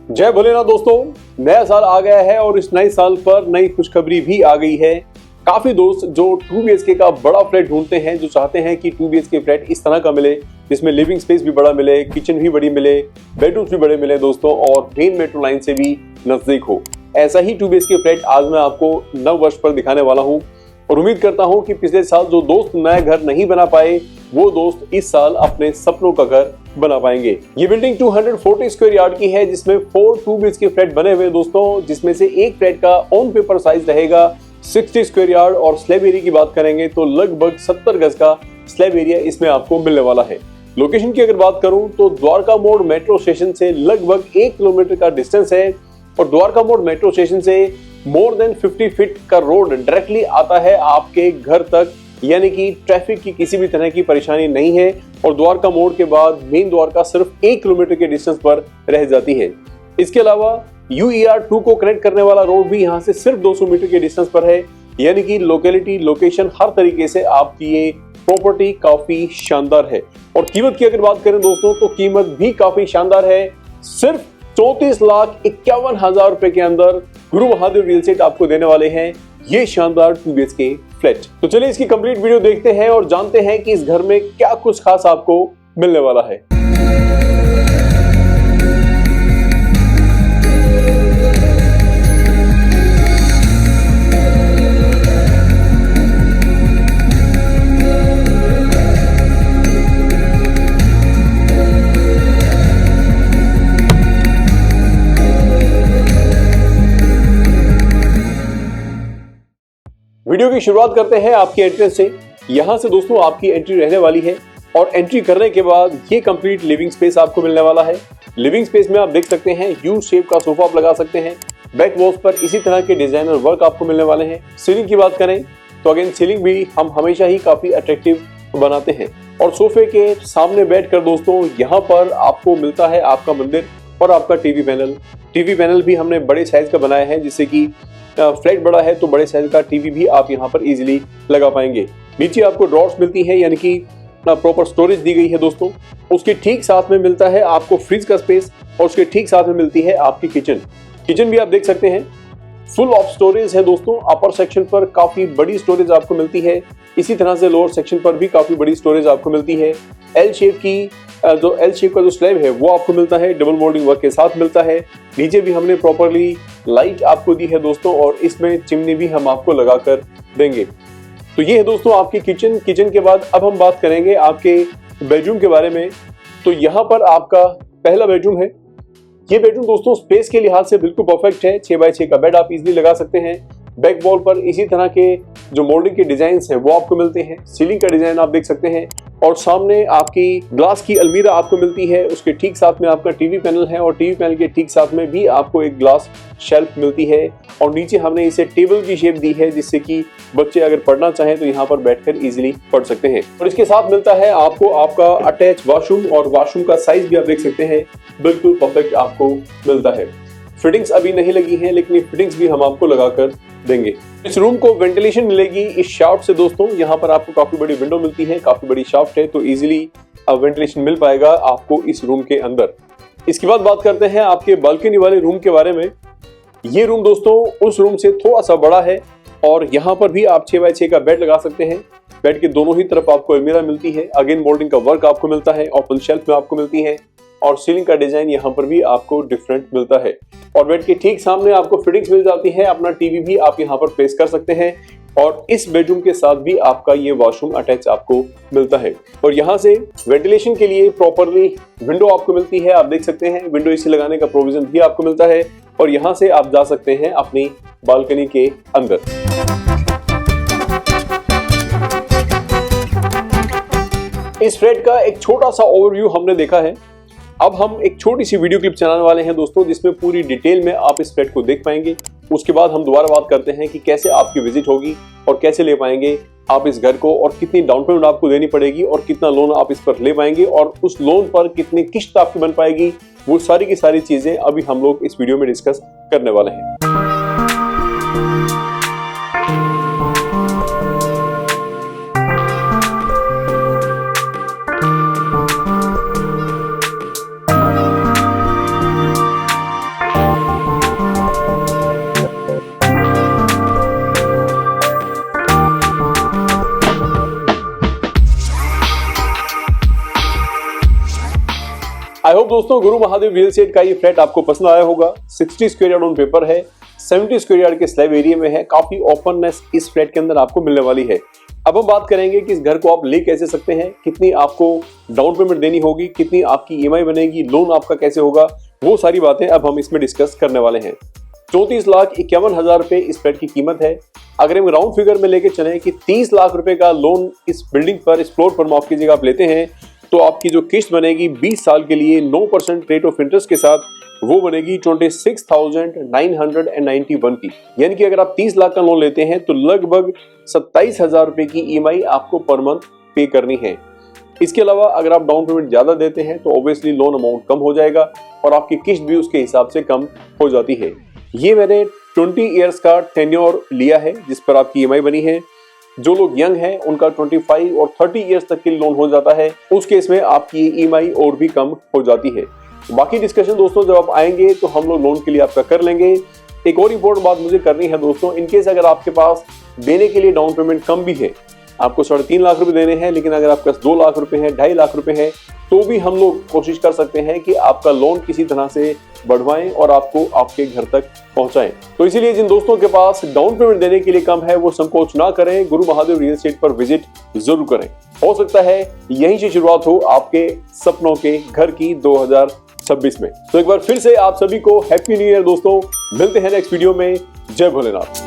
जय भोलेनाथ दोस्तों, नया साल आ गया है और इस नए साल पर नई खुशखबरी भी आ गई है। काफी दोस्त जो 2 BHK का बड़ा फ्लैट ढूंढते हैं, जो चाहते हैं कि 2 BHK फ्लैट इस तरह का मिले जिसमें लिविंग स्पेस भी बड़ा मिले, किचन भी बड़ी मिले, बेडरूम्स भी बड़े मिले दोस्तों, और मेन मेट्रो लाइन से भी नजदीक हो। ऐसा ही 2 BHK फ्लैट आज मैं आपको नव वर्ष पर दिखाने वाला हूँ और उम्मीद करता हूँ कि पिछले साल जो दोस्त नया घर नहीं बना पाए वो दोस्त इस साल अपने सपनों का घर बना पाएंगे। ये बिल्डिंग 240 स्क्वायर यार्ड की है, जिसमें 4 2 BHK फ्लैट बने हुए दोस्तों, जिसमें से एक फ्लैट का ऑन पेपर साइज रहेगा 60 स्क्वायर यार्ड और स्लैब एरिया की बात करेंगे तो लगभग 70 गज का स्लैब एरिया इसमें आपको मिलने वाला है। लोकेशन की अगर बात करूं तो द्वारका मोड़ मेट्रो स्टेशन से लगभग 1 किलोमीटर का डिस्टेंस है और द्वारका मोड़ मेट्रो स्टेशन से मोर देन 50 फीट का रोड डायरेक्टली आता है आपके घर तक, यानी कि ट्रैफिक की किसी भी तरह की परेशानी नहीं है। और द्वारका मोड़ के बाद मेन द्वारका सिर्फ 1 किलोमीटर के डिस्टेंस पर रह जाती है। इसके अलावा UER2 को कनेक्ट करने वाला रोड भी यहाँ से सिर्फ 200 मीटर के डिस्टेंस पर है, यानी कि लोकेलिटी लोकेशन हर तरीके से आपकी ये प्रॉपर्टी काफी शानदार है। और कीमत की अगर बात करें दोस्तों तो कीमत भी काफी शानदार है। सिर्फ 34,51,000 रुपए के अंदर गुरु महादेव रियल एस्टेट आपको देने वाले हैं ये शानदार 2 BHK फ्लैट। तो चलिए इसकी कंप्लीट वीडियो देखते हैं और जानते हैं कि इस घर में क्या कुछ खास आपको मिलने वाला है। वीडियो की शुरुआत करते हैं आपकी एंट्रेंस से। यहाँ से दोस्तों आपकी एंट्री रहने वाली है और एंट्री करने के बाद ये कंप्लीट लिविंग स्पेस आपको मिलने वाला है। लिविंग स्पेस में आप देख सकते हैं यू शेप का सोफा आप लगा सकते हैं। बैक वॉल्स पर इसी तरह के डिजाइनर वर्क आपको मिलने वाले हैं। सीलिंग की बात करें तो अगेन सीलिंग भी हम हमेशा ही काफी अट्रैक्टिव बनाते हैं। और सोफे के सामने बैठकर दोस्तों यहाँ पर आपको मिलता है आपका मंदिर और आपका टीवी पैनल भी हमने बड़े साइज का बनाया है, जिससे कि फ्लैट बड़ा है तो बड़े साइज का टीवी भी आप यहाँ पर इजीली लगा पाएंगे। नीचे आपको ड्रॉर्स मिलती है, यानी कि प्रॉपर स्टोरेज दी गई है दोस्तों। उसके ठीक साथ में मिलता है आपको फ्रिज का स्पेस और उसके ठीक साथ में मिलती है आपकी किचन भी आप देख सकते हैं फुल ऑफ स्टोरेज है दोस्तों। अपर सेक्शन पर काफी बड़ी स्टोरेज आपको मिलती है, इसी तरह से लोअर सेक्शन पर भी काफी बड़ी स्टोरेज आपको मिलती है। एल शेप का जो स्लैब है वो आपको मिलता है, डबल मोल्डिंग वर्क के साथ मिलता है। नीचे भी हमने प्रॉपरली लाइट आपको दी है दोस्तों और इसमें चिमनी भी हम आपको लगाकर देंगे। तो ये है दोस्तों आपकी किचन के बाद अब हम बात करेंगे आपके बेडरूम के बारे में। तो यहाँ पर आपका पहला बेडरूम है। ये बेडरूम दोस्तों स्पेस के लिहाज से बिल्कुल परफेक्ट है। 6x6 का बेड आप इजीली लगा सकते हैं। बैक वॉल पर इसी तरह के जो मोल्डिंग के डिजाइन हैं वो आपको मिलते हैं। सीलिंग का डिजाइन आप देख सकते हैं और सामने आपकी ग्लास की अलमीरा आपको मिलती है। उसके ठीक साथ में आपका टीवी पैनल है और टीवी पैनल के ठीक साथ में भी आपको एक ग्लास शेल्फ मिलती है। और नीचे हमने इसे टेबल की शेप दी है, जिससे कि बच्चे अगर पढ़ना चाहें तो यहाँ पर बैठकर इजीली पढ़ सकते हैं। और इसके साथ मिलता है आपको आपका अटैच वॉशरूम और वॉशरूम का साइज भी आप देख सकते हैं बिल्कुल परफेक्ट आपको मिलता है। फिटिंग्स अभी नहीं लगी है, लेकिन फिटिंग्स भी हम आपको लगाकर देंगे। इस रूम को वेंटिलेशन मिलेगी इस शाफ्ट से दोस्तों। यहाँ पर आपको काफी बड़ी विंडो मिलती है, काफी बड़ी शाफ्ट है, तो इजीली वेंटिलेशन मिल पाएगा आपको इस रूम के अंदर। इसके बाद बात करते हैं आपके बालकनी वाले रूम के बारे में। ये रूम दोस्तों उस रूम से थोड़ा सा बड़ा है और यहाँ पर भी आप 6x6 का बेड लगा सकते हैं। बेड के दोनों ही तरफ आपको अलमीरा मिलती है। अगेन मोल्डिंग का वर्क आपको मिलता है, ओपन शेल्फ में आपको मिलती है और सीलिंग का डिजाइन यहाँ पर भी आपको डिफरेंट मिलता है। और बेड के ठीक सामने आपको फिटिंग्स मिल जाती है। अपना टीवी भी आप यहाँ पर प्लेस कर सकते हैं और इस बेडरूम के साथ भी आपका ये वॉशरूम अटैच आपको मिलता है। और यहाँ से वेंटिलेशन के लिए प्रॉपरली विंडो आपको मिलती है, आप देख सकते हैं विंडो इसे लगाने का प्रोविजन भी आपको मिलता है और यहाँ से आप जा सकते हैं अपनी बालकनी के अंदर। इस फ्लैट का एक छोटा सा ओवरव्यू हमने देखा है। अब हम एक छोटी सी वीडियो क्लिप चलाने वाले हैं दोस्तों, जिसमें पूरी डिटेल में आप इस फ्लैट को देख पाएंगे। उसके बाद हम दोबारा बात करते हैं कि कैसे आपकी विजिट होगी और कैसे ले पाएंगे आप इस घर को और कितनी डाउन पेमेंट आपको देनी पड़ेगी और कितना लोन आप इस पर ले पाएंगे और उस लोन पर कितनी किस्त आपकी बन पाएगी। वो सारी की सारी चीजें अभी हम लोग इस वीडियो में डिस्कस करने वाले हैं। अब दोस्तों गुरु महादेव रियल एस्टेट का ये फ्लैट आपको पसंद आया होगा। 60 स्क्वायर यार्ड ऑन पेपर है, 70 स्क्वायर यार्ड के स्लैब एरिया में है। काफी ओपननेस इस फ्लैट के अंदर आपको मिलने वाली है। अब हम बात करेंगे कि इस घर को आप ले कैसे सकते हैं, कितनी आपको डाउन पेमेंट देनी होगी, कितनी आपकी ईएमआई बनेगी, लोन आपका कैसे होगा, वो सारी बातें अब हम इसमें डिस्कस करने वाले हैं। 34,51,000 रुपए इस फ्लैट की कीमत है। अगर हम राउंड फिगर में लेके चलें कि 30 लाख रुपए का लोन इस बिल्डिंग पर, इस फ्लोर पर माफ कीजिएगा, आप लेते हैं तो आपकी जो किस्त बनेगी 20 साल के लिए 9% रेट ऑफ इंटरेस्ट के साथ, वो बनेगी 26,991 की। यानी कि अगर आप 30 लाख का लोन लेते हैं तो लगभग 27,000 रुपए की ईएमआई आपको पर मंथ पे करनी है। इसके अलावा अगर आप डाउन पेमेंट ज्यादा देते हैं तो ऑब्वियसली लोन अमाउंट कम हो जाएगा और आपकी किस्त भी उसके हिसाब से कम हो जाती है। ये मैंने 20 ईयर्स का टेन्योर लिया है जिस पर आपकी ईएमआई बनी है। जो लोग यंग हैं उनका 25 और 30 ईयर्स तक के लिए लोन हो जाता है। उस केस में आपकी ईएमआई और भी कम हो जाती है। बाकी डिस्कशन दोस्तों जब आप आएंगे तो हम लोग लोन के लिए आपका कर लेंगे। एक और इम्पोर्टेंट बात मुझे करनी है दोस्तों, इनकेस अगर आपके पास देने के लिए डाउन पेमेंट कम भी है, आपको 3.5 लाख रुपए देने हैं, लेकिन अगर आपके पास 2 लाख रुपए है, 2.5 लाख रुपए है, तो भी हम लोग कोशिश कर सकते हैं कि आपका लोन किसी तरह से बढ़वाएं और आपको आपके घर तक पहुंचाएं। तो इसीलिए जिन दोस्तों के पास डाउन पेमेंट देने के लिए कम है वो संकोच ना करें, गुरु महादेव रियल एस्टेट पर विजिट जरूर करें। हो सकता है यहीं से शुरुआत हो आपके सपनों के घर की 2026 में। तो एक बार फिर से आप सभी को हैप्पी न्यू ईयर दोस्तों। मिलते हैं नेक्स्ट वीडियो में। जय भोलेनाथ।